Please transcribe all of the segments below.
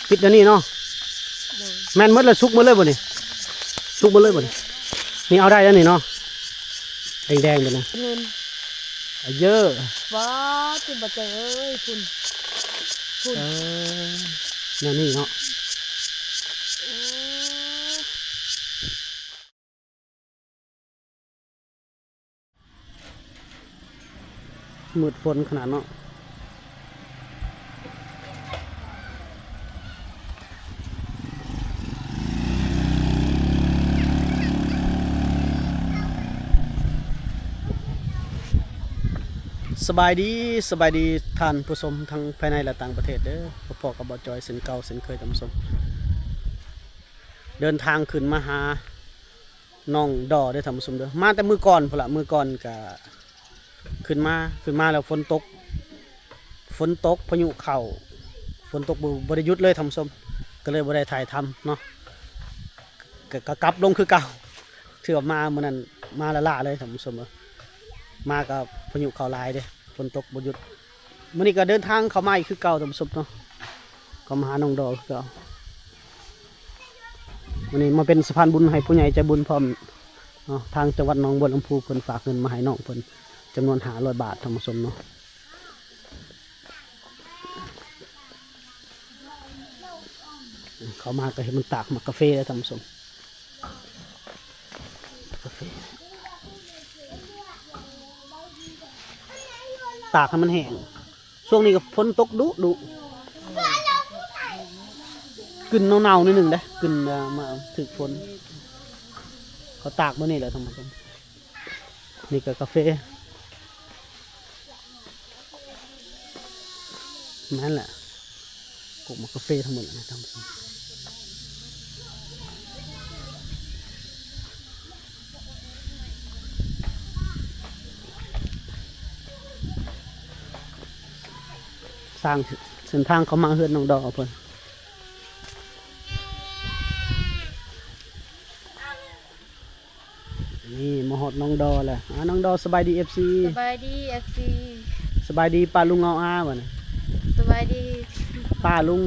ปิดเดี๋ยวนี้เนาะแม่นหมดแล้วสุกหมดเลยบ่นี่สุกหมดเลยบ่นี่นี่เอาได้แล้วนี่เนาะแดงๆบ่นะเงินเยอะว้าจุบะเจอคุณนั่นนี่เนาะมืดฝนขนาดเนาะสบายดีท่านผู้ชมทั้งภายในและต่างประเทศเด้อพอกับบจอยเส้นเก่าเส้นเคยท่านผู้ชมเดินทางขึ้นมาหาน้องดอได้ท่านผู้ชมเด้อมาแต่มือก่อนพุ่นละมือก่อนก็ขึ้นมาแล้วฝนตกพายุเข้าฝนตกบ่ได้หยุดเลยท่านผู้ชมก็เลยบ่ได้ถ่ายทำเนาะก็กลับลงคือเก่าเถื่อมามื้อนั้นมาละเลยท่านผู้ชมมากับพายุเข้าลายเด้ฝนตกบ่หยุดมื้อนี้ก็เดินทางเข้ามาอีกคือเก่าท่านผู้ชมเนาะก็มาหาน้องดอกคือเก่ามื้อนี้มาเป็นสะพานบุญให้ผู้ใหญ่ใจบุญพร้อมเนาะทางจังหวัดหนองบัวลำพูเพิ่นฝากเงินมาให้น้องเพิ่นจำนวน500 บาทท่านผู้ชมเนาะเขามาก็เห็นมันตากหมักกาแฟแล้วท่านผู้ชมกาแฟตากให้มันแห้งช่วงนี้ก็ฝนตกดุกึ่นเน่าๆนิดหนึ่งได้กึ่นมาถึกฝนเขาตากเมื่อนี่แหละท่านผู้ชมนี่ก็กาแฟนั่นแหละกลุ่มกาแฟทั้งหมดนะท่านผู้ชมสร้างเส้นทางเขามาเฮือนน้องดอกเพิ่นนี่มาหอดน้องดอแหละน้องดอสบายดีFC สบายดีFC สบายดีป้าลุงเอาอาบ่นะ สบายดีป้าลุง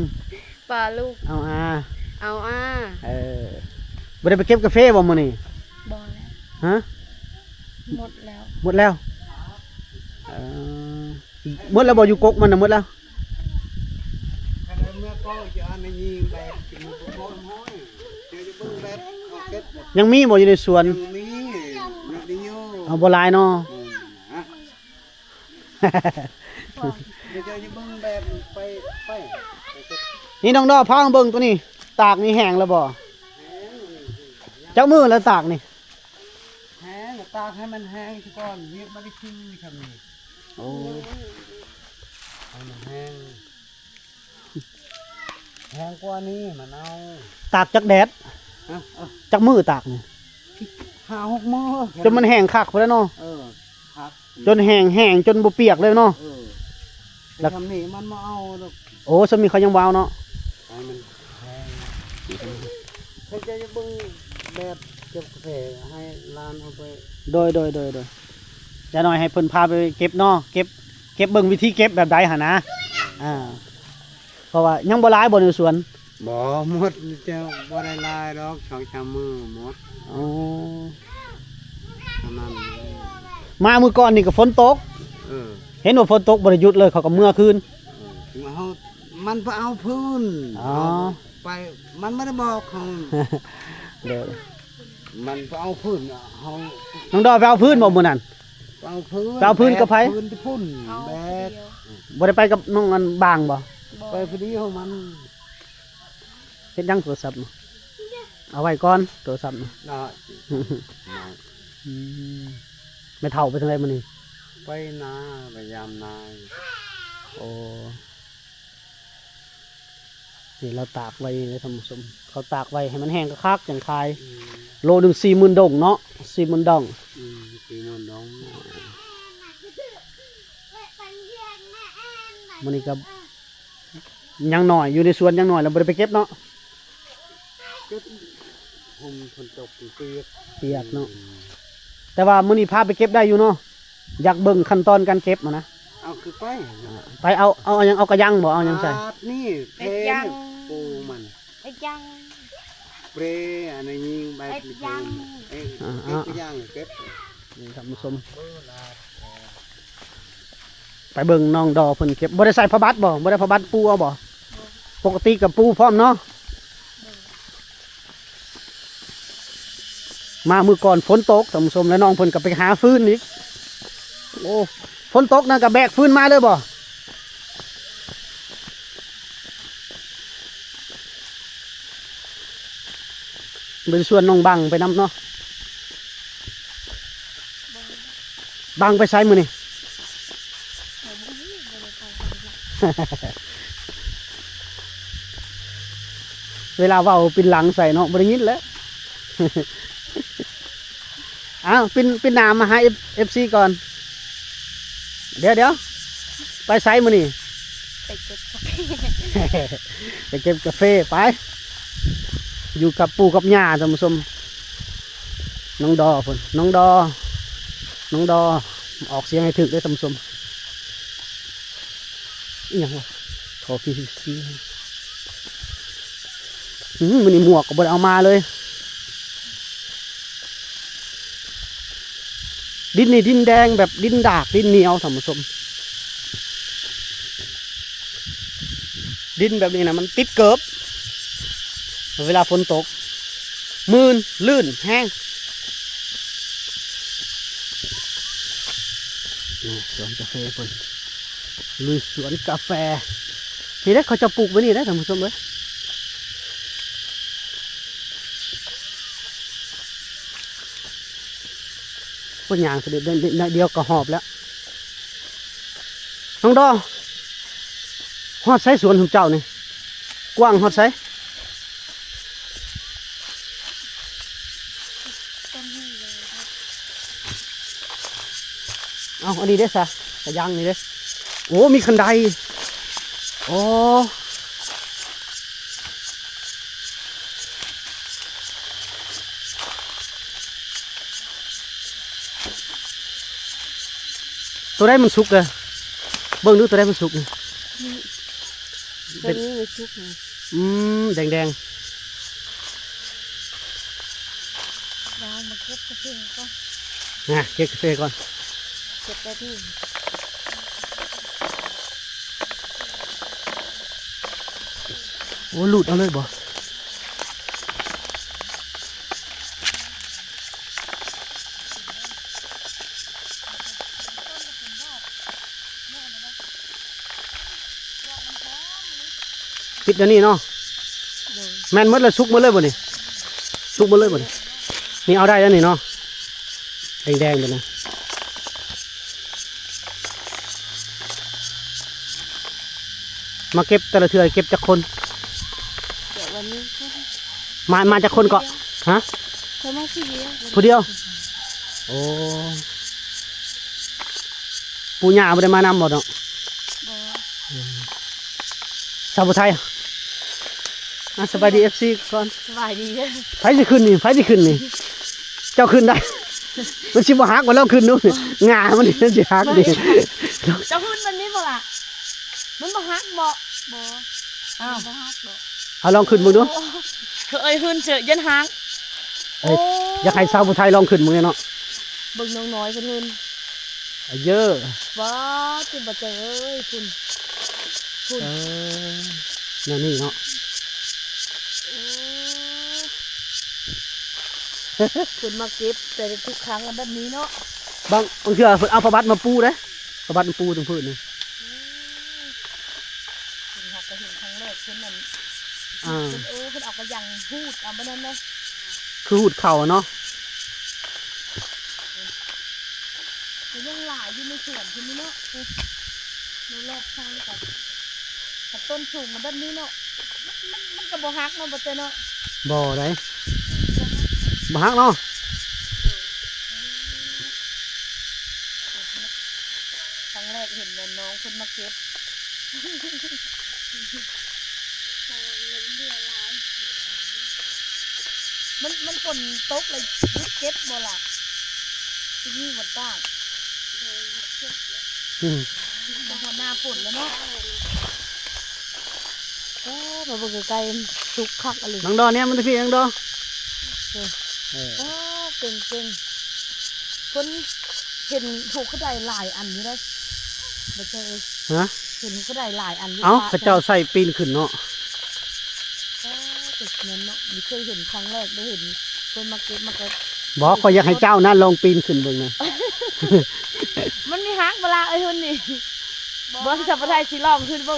ลูกเอาอาบ่ได้ไปเก็บกาแฟบ่มื้อนี้บ่แล้วฮะหมดแล้วหมดแล้วหมดแล้วบ่อยู่กกมันน่ะหมดแล้วยังมีบ่อยู่ในสวนเอาบ่หลายเนาะนี่น้องดอพาเบิ่งตัวนี้ตากนี่แห้งแล้วบ่เจ้ามือแล้วตากนี่แห้งตากให้มันแห้งก่อนเวียบมาได้ครึ่งนี่ครับนี่โอ้ให้มันแห้งกว่านี้มันเอาตากจักแดดจักมือตากนี่5-6 มื้อจนมันแห้งคักพุ่นแล้วเนาะคักจนแห้งจนบ่เปียกเลยเนาะแล้วทำนี่มันมาเอาโอ้สมีเขายังวาวเนาะให้มันแห้งเพิ่นจะเบิ่งแบบเก็บกาแฟให้ร้านเอาไปโดยอย่าหน่อยให้เพิ่นพาไปเก็บเนาะเก็บเบิ่งวิธีเก็บแบบใดหั่นนะเพราะว่ายังบ่หลายบ่ในสวนบ่หมดจะบ่ได้ลายดอก2-3 มื้อหมดอ๋อนั่นมามื้อก่อนนี่ก็ฝนตกเห็นว่าฝนตกบ่ได้หยุดเลยเขาก็เมื่อคืนมันไปเอาพื้นไปมันไม่ได้บอกเขาเดี๋ยวมันไปเอาพื้นเฮาน้องดอไปเอาพื้นบ่มื้อนั้นไปเอาพื้นกับไผพื้นที่พุ่นแบกบ่ได้ไปกับน้องอันบางบ่ไปพอดีเฮามันเฮ็ดยังโทรศัพท์เอาไว้ก่อนโทรศัพท์ไม่เท่าไปทางไหนมื้อนี้ไปนาพยายามนาโอ้นี่เราตากไว้เลยท่านผู้ชมเขาตากไว้ให้มันแห้งคักๆอย่างคายโลนึง40,000 ดงเนาะ40,000 ดง40,000 ดงมื้อนี้ก็ยังน้อยอยู่ในสวนยังน้อยเราบ่ได้ไปเก็บเนาะฝนตกเปียกเนาะแต่ว่ามื้อนี้พาไปเก็บได้อยู่เนาะอยากเบิ่งขั้นตอนการเก็บนะเอาคือไปเอายังเอากระยังบ่เอายังใส่นี่เป็ดยัง ปูมัน ไอ้ยัง เปรย์อันนี้ใบ ไอ้ยัง เก็บย่างเก็บ นี่ท่านผู้ชมไปเบิ่งน้องดอเพิ่นเก็บบ่ได้ใส่ผ้าบัดบ่บ่ได้ผ้าบัดปูเอาบ่ปกติกับปูพร้อมเนาะมามือก่อนฝนตกท่านผู้ชมแล้วน้องเพิ่นก็ไปหาฟืนอีกโอ้ฝนตกนะก็แบกฟืนมาเลยบ่เป็นส่วนน้องบังไปนำเนาะบังไปใช้มือนี่ เวลาเว้าปินหลังใส่เนาะบริยินแล้ว อ้าวปินหนามาหาFC ก่อน เดี๋ยวไปไซมือนี่ ไปเก็บกาแฟ ไปเก็บกาแฟไป อยู่กับปู่กับย่าท่านผู้ชมน้องดอพุ่นน้องดอออกเสียงให้ถึกได้ท่านผู้ชมอีหยังวะขอพี่ซีมันนี่หมวกก็บ่ได้เอามาเลย ดินนี่ดินแดงแบบดินดากดินเหนียวท่านผู้ชมดินแบบนี้นะมันติดเกิบเวลาฝนตกมืนลื่นแห้งสวนกาแฟคนลุยสวนกาแฟนี่ได้เขาจะปลูกไว้นี่ได้ท่านผู้ชมเลยพวกยางเสด็จเดียวก็หอบแล้วน้องดอฮอดไซสวนของเจ้านี่กว้างฮอดไซ ต้นนี้เลยครับ เอาอันนี้เด้อซะกระยังนี่เด้อโอ้มีคันไดโอ้ตัวได้มันสุกเลยเบิ่งดูตัวได้มันสุกนี่ ต้นนี้ไม่ชุกนะ แดง ดาวมาเก็บกาแฟก็ นะเก็บกาแฟก่อน เก็บได้ที่ โอ้หลุดเอาเลยบ่ปิดเดี๋ยวนี้เนาะ เลย แม่นหมดเลยสุกหมดเลยบ่นี่สุกหมดเลยบ่นี่นี่เอาได้แล้วนี่เนาะแดงๆไปนะมาเก็บแต่ละเทื่อเก็บจากคน เดี๋ยววันนี้ก็ มาจากคนเกาะฮะ เธอมาที่เดียว ผู้เดียวโอ้ปู่ย่าไม่ได้มานำหมดเนาะ บอ ชาวพุไทยสบายดีFC ก่อน สบายดีเลย ไฟสิขึ้นนี่เจ้าขึ้นได้ มันชิบหักมาแล้วขึ้นนู้นงามันนี่สิหักดิ จะหุ่นมันนี่บ่ล่ะมันบ่ฮักบ่บ่อ้าวบ่ฮักบ่ เอาลองขึ้นมึงดู เอ้ยหุ่นเจอยันฮัก เอ้ยอยากให้ชาวพุไทยลองขึ้นมึงเนาะ เบิ่งน้องน้อยเพิ่นหุ่น เยอะ ว้าติบ่เจอเอ้ยคุณคุณ เนี่ยนี่เนาะ คุณมาเก็บแต่ทุกครั้งแบบนี้เนาะ บางเทื่อเพิ่นเอาผ้าบัดมาปูเด้ผ้าบัดมาปูตรงพื้นนี่ คุณหักก็เห็นครั้งแรกเพิ่นนั่น อ่า เพิ่นเอากระยังพูดเอาบ่นั่นนะ คือหูดเข่าเนาะ มันยังหลายอยู่ในสวนคุณนี่เนาะในรอบข้างกับต้นสูงแบบนี้เนาะมันก็บ่ฮักเนาะบ่เจอเนาะ บ่ได้บ่ฮักเนาะ ครั้งแรกเห็นน้องคนมาเก็บมันฝนตกเลยยุดเก็บบ่ล่ะที่นี่หมดได้ อืม แต่หัวหน้าฝนแล้วเนาะ โอ้มาเบิ่งไกลๆสุกคักอะไร น้องดอเนี่ยมันจะพี่น้องดอเออ โอ้เก่งเพิ่นเห็นถูกก็ได้หลายอันอยู่ได้บ่เจอ ฮะ เห็นก็ได้หลายอันอยู่ เอ้า ปะ เขาเจ้าใส่ปีนขึ้นเนาะ โอ้ติดนั้นเนาะไม่เคยเห็นครั้งแรกได้เห็นเพิ่นมาเก็บก็ บอกขอยอยากให้เจ้านั่นลองปีนขึ้นเบิ่งนะ มันมีฮักเวลาไอ้คนนี่บ่สัมปทายสิลองขึ้นบ่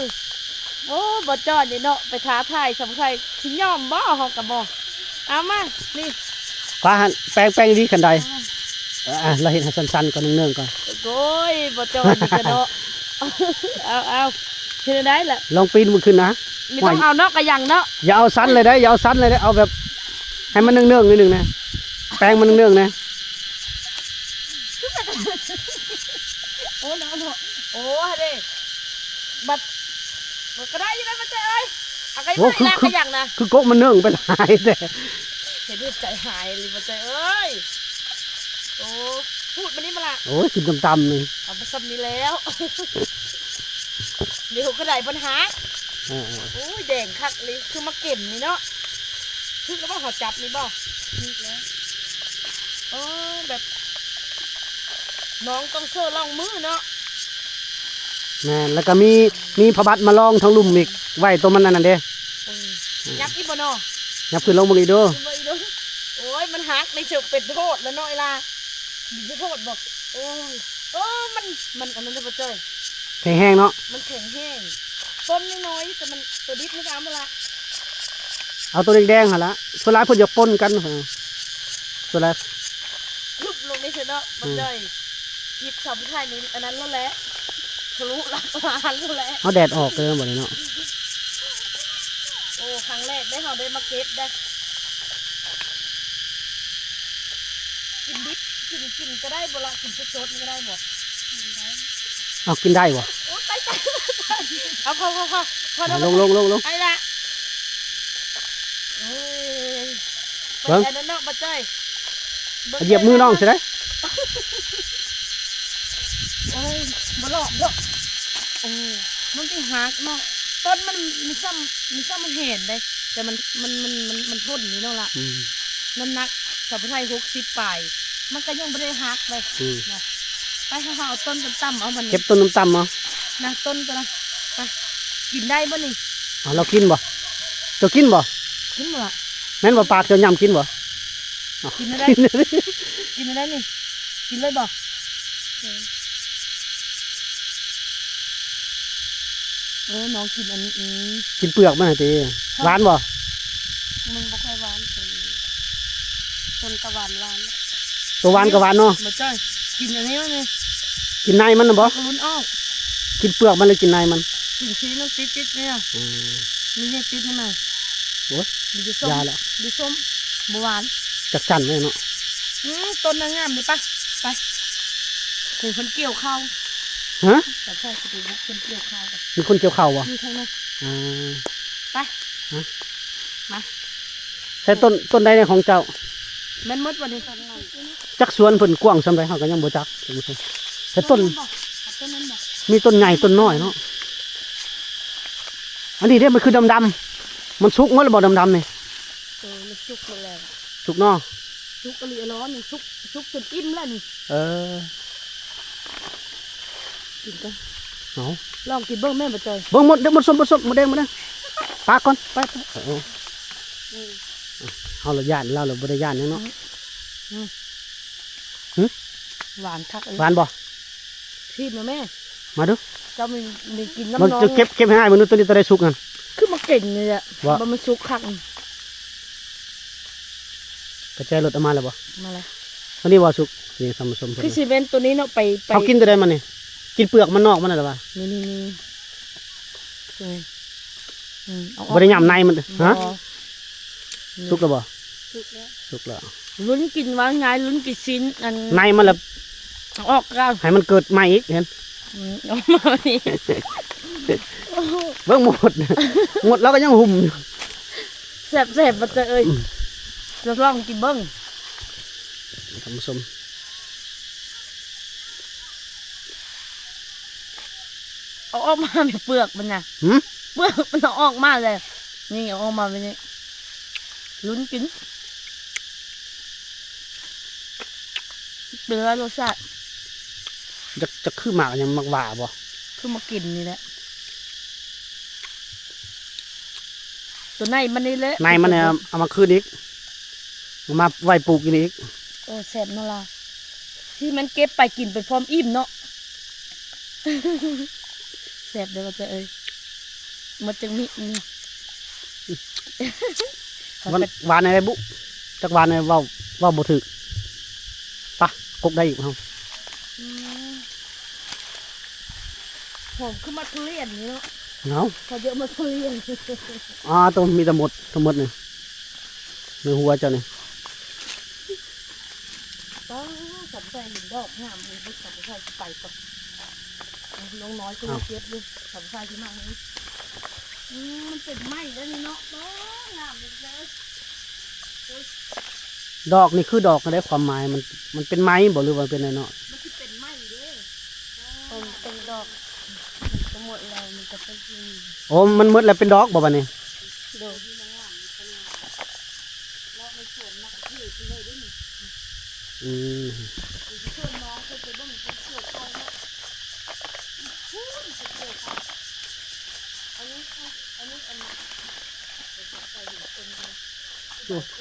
โอ้บ่จอดนี่เนาะไปท้าทายสัมปทายสิยอมบ่เฮาก็บ่เอามานี่ ป้าหันแปลงดีขันใดเราเห็นให้สั้นๆก่อนเนื่องๆก่อน โอ้ยบ่จอดนี่ก็เนาะเอาเฮ็ดได้ล่ะ ลองปีนมันขึ้นนะ ไม่ต้องเอาเนาะก็ยังเนาะ อย่าเอาสั้นเลยได้อย่าเอาสั้นเลยได้เอาแบบให้มันเนื่องๆนิดนึงนะแปลงมันเนื่องๆนะ โอ้เนาะโอ้เด้บัดมันก็ได้อยู่ได้บ่เจ้เอ้ยเอาไว้ไม่ละก็ยังนะ คือกกมันเนื่องไปหลายแต่ เห็นด้วยใจหายเลยบ่เจ้เอ้ยโอ้พูดมานี่มาละ โอ้ยขึ้นต่ำๆหนึ่ง เอาไปซ้ำนี้แล้ว เดี๋ยวก็ได้ปัญหาโอ้ยแดงคักเลยคือมาเก็บนี่เนาะคือแล้วบ่หอจับนี่บ่นี่แล้วอ๋อแบบน้องต้องเสื้อรองมือเนาะ แม่นแล้วก็มีพระบัตรมาลองทั้งลุ่มอีกไว้ตัวมันนั่นเด้ ยับอีบ่เนาะ ยับขึ้นลงมึงอีกดู อีบ่อีดูโอ้ยมันหักในเชือกเป็นโทษแล้วเนาะไอ้ล่ะมีจะโทษบอกโอ้ยมันอันนั้นจะบ่เจ้ย แห้งๆเนาะ มันแข็งแห้งต้นน้อยๆแต่มันตัวดิบไม่เอามาละ เอาตัวแดงๆหั่นละส่วนหลายเพิ่นจะปนกันส่วนหลาย คึบลงในเชือกเนาะบ่เจ้ยคลิปสาวผู้ชายนี้อันนั้นแล้วแหละทะลุหลักล้านแล้วแหละ เอาแดดออกเลยบ่ได้เนาะ โอ้ครั้งแรกได้เราได้มาเก็บได้กินดิบกินก็ได้โบราณกินสดๆก็ได้บ่กินได้ เอากินได้บ่ โอ้ตายเอาพอลง ไอ้ละโอ้ย เบิ่ง อันนั้นเนาะบ่จ้อย เหยียบมือน้องสิได้ โอ้ยบ่หลอกเนาะโอ้มันสิหักเนาะต้นมันมีซ้ำมันเห็นได้แต่มันทนนี่เนาะล่ะน้ำหนักสาวไทย60ปลายมันก็ยังไม่ได้หักเลยนะไปเขาเอาต้นต่ำๆเอามัน เก็บต้นต่ำๆเนาะ นะต้นตัวนะไปกินได้บ่นี่ เอาเรากินบ่เจ้ากินบ่ กินบ่ล่ะ แม่นบ่ปากเจ้ายำกินบ่ กินได้กินได้นี่กินเลยบ่น้องกินอันนี้ กินเปลือกมันน่ะติหวานบ่ มันบ่ค่อยหวานต้นกะหวาน ตัวหวานก็หวานเนาะ บ่จ้อยกินอันนี้มั้ยนี่ กินในมันน่ะบ่ กระลุ้นออก กินเปลือกมันหรือกินในมัน กินชีน้ำติดๆเนี่ยมีเนี่ยติดนี่มา โอ้ย มีส้ม ยาแล้ว มีส้มบ่หวาน จักจั่นเลยเนาะ ต้นนางงามเลยปะไปถึงคนเกี่ยวข้าว ฮะ แต่ใช่คือเป็นคนเกี่ยวข้าวกัน มีคนเกี่ยวข้าวบ่ อยู่ทางนั้น อ่า ไปมา ใช่ต้นใดในของเจ้า แม่นมดวันนี้ จักสวนเพิ่นกว้างซำใดเฮาก็ยังบ่จักท่านผู้ชมแต่ต้น ต้นนั้นบอก มีต้นใหญ่ต้นน้อยเนาะอันนี้เด้มันคือดำๆมันสุกหมดแล้วบ่ดำๆนี่ มันสุกหมดแล้ว สุกเนาะ สุกกะลีร้อนนี่สุกจนอิ่มแล้วนี่ เออ กินกัน เอา ลองกินเบิ้งแม่บ่เจย เบิ่งหมดเด้อหมดส้มหมดแดงหมดแดงปากก่อนไปเอาเฮาละย่านเราละบ่ได้ย่านหยังเนาะ หวานคักเลย หวานบ่ ทีมาแม่ มาดู เจ้ามีกิน มัน น้ำน้อง จะเก็บให้มันดูตัวนี้ตัวใดสุกนั่น คือมาเก่งเลยอะ ว่า มันสุกคัก กระจายรถออกมาแล้วบ่ มาเลย ตัวนี้บ่สุกนี่สมสม คือซีเมนต์ตัวนี้เนาะไป เขากินตัวใดมันนี่กินเปลือกมันนอกมันน่ะล่ะบ่ นี่บ่ได้ย่ำในมันฮะสุกแล้วบ่ สุกแล้ว สุกแล้ว ลุ้นกินว่าไงลุ้นกินชิ้นอัน ในมันละ ออกกัน ให้มันเกิดใหม่อีกเห็น ออกมานี่ เบิ่งหมด หมดแล้วก็ยังหุ่มอยู่ แสบมาเจอเอ้ยจะลองกินเบิ้ง ท่านผู้ชม เอาออกมาเป็นเปลือกมันน่ะ หืม เปลือกมันเอาออกมาเลยนี่เอาออกมาเป็นนี่ลุ้นกินเป็นไรรสชาติ จะคือหมากยังมักหว่าบ่ คือมากินนี่แหละตัวในมันนี่แหละ ในมันเนี่ยเอามาคืนอีกเอามาไว้ปลูกกินอีก แซ่บเนาะล่ะที่มันเก็บไปกินไปพร้อมอิ่มเนาะ แซ่บเด้อว่าจะมันจึงมีนี่ มันหวานอะไรบุจักหวานอะไรเว้าบ่ถึกปะกกได้อีกเฮา ผมคือมาทุเรียนนี่เนาะ เนาะ เขาเยอะมาทุเรียน ตัวมีแต่หมดทั้งหมดนี่ในหัวเจ้านี่ ต้องสนใจหนึ่งดอกงามเลยบุกสนใจไปก่อนน้องน้อยก็เก็บดูสนใจที่มากนี้มันเป็นไม้แล้วนี่เนาะงามเลย ดอกนี่คือดอกก็ได้ความหมายมันเป็นไม้บ่หรือว่าเป็นอะไรเนาะ มันคือเป็นไม้เด้เป็นดอกทั้งหมดแล้วมันจะเป็น โอ้มันหมดแล้วเป็นดอกบ่บัดนี้ ดอก อืม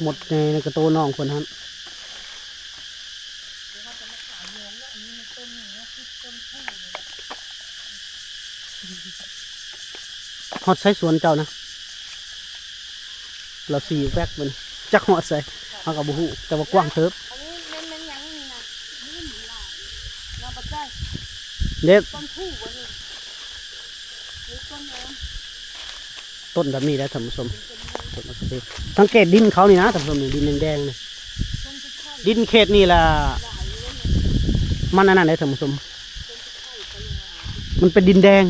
หมดในกระโตน้องคนนั้นฮอดใช้สวนเจ้านะเราสีแวกมันจักฮอดใส่เอากับบุหูแต่ว่ากว้างเทิบ อันนี้เน้นยังนี่นะนี่หมูลายน้ำปลาใจ เด็ด ต้นผู้วันนี้นี่ต้นเอิม ต้นแบบนี้ได้ท่านผู้ชมต้นมะเขือเทศสังเกตดินเขานี่นะท่านผู้ชมนี่ดินแดงๆนี่ดินเขตนี่ล่ะมันอันนั้นได้ท่านผู้ชมมันเป็นดินแดง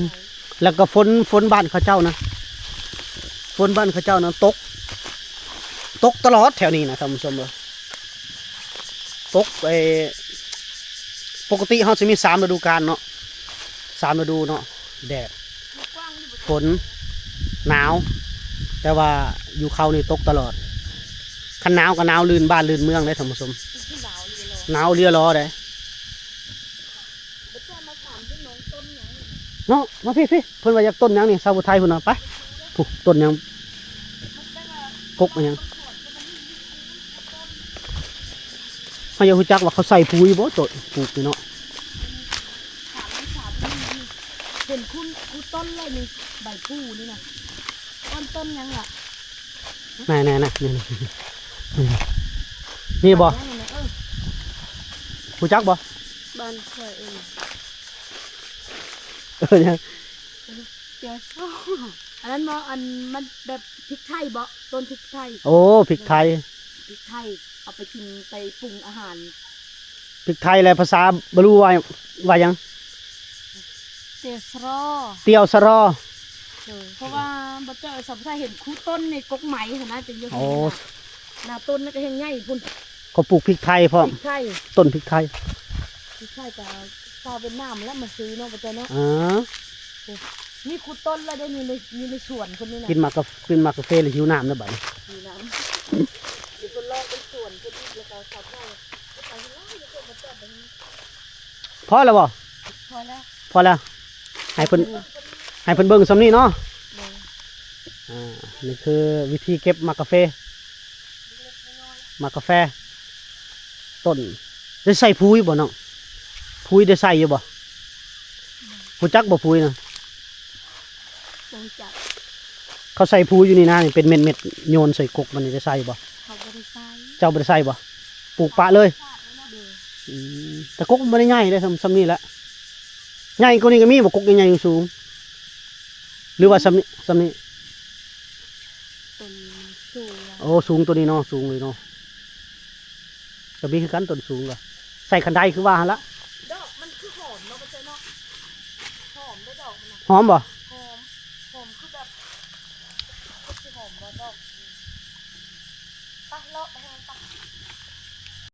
แล้วก็ฝนบ้านเขาเจ้านะฝนบ้านเขาเจ้านะตกตลอดแถวนี้นะท่านผู้ชมเลยตกปกติเขาจะมี3 ฤดูกาลเนาะ3 ฤดูเนาะแดดฝนหนาวแต่ว่าอยู่เขานี่ตกตลอดคันหนาวก็หนาวลื่นบ้านลื่นเมืองได้ท่านผู้ชมหนาวเรียร้อได้เนาะมาพี่เพิ่นว่าอยากต้นหยังนี่ชาวไทยเพิ่นว่าไปผูกต้นหยังกกมันหยังเขาอยากรู้จักว่าเขาใส่ปุ๋ยบ่ต้นปลูกนี่เนาะ เห็นคุณต้นเลยนี่ใบผู้นี่นะต้นยังล่ะ นี่นี่บ่รู้จักบ่ บ้านข่อยเอง ยัง เดี๋ยวอันนั้นอันมันแบบพริกไทยบ่ต้นพริกไทย โอ้พริกไทย พริกไทยเอาไปกินไปปรุงอาหาร พริกไทยอะไรภาษาบรูว่ายัง เตสรอ เตียวสะรอ เพราะว่าบัดเจ้าสัมภาษณ์เห็นคู่ต้นในกกไหมเห็นนะจะเยอะ โอ้ หน้าต้นนั่นก็ยังใหญ่พุ่น เขาปลูกพริกไทยพร้อ พ ม ริกไทย ต้นพริกไทย พริกไทยกับข้าวเป็นน้ำแล้วมาซื้อเนาะบัดเจ้าเนาะ อ๋อ นี่คู่ต้นแล้วได้มีในสวนคนนี้นะ กินหมากกาแฟหรือหิวน้ำนะบัดนี้ มีน้ำเดี๋ยวคนลอกเป็นสวนคนนี้แล้วก็ชาวบ้านไปไล่แล้วก็มาจับแบบนี้ พอแล้วบ่ พอแล้ว พอแล้วให้เพิ่นเบิ่งสำนี้เนาะนี่คือวิธีเก็บหมากกาแฟต้นได้ใส่ปุ๋ยบ่น้องปุ๋ยได้ใส่อยู่บ่รู้จักบ่ปุ๋ยนะ ลงจับ เขาใส่ปุ๋ยอยู่นี่นะนี่เป็นเม็ดโยนใส่กกมันนี่ได้ใส่บ่ เขาบริไซ เจ้าบ่ได้ใส่บ่ปลูกปะเลยแต่กกมันบ่ได้ใหญ่ได้สำนี้แหละใหญ่กว่านี้ก็มีบ่กกใหญ่ๆสูงหรือว่าสำนี้ ต้นสูง โอ้สูงตัวนี้เนาะสูงเลยเนาะก็มีคือกันต้นสูงก็ใส่คันไดคือว่าหั่นละ ดอกมันคือหอมเนาะบัดเจ้าเนาะหอมได้ดอกมันนะ หอมบ่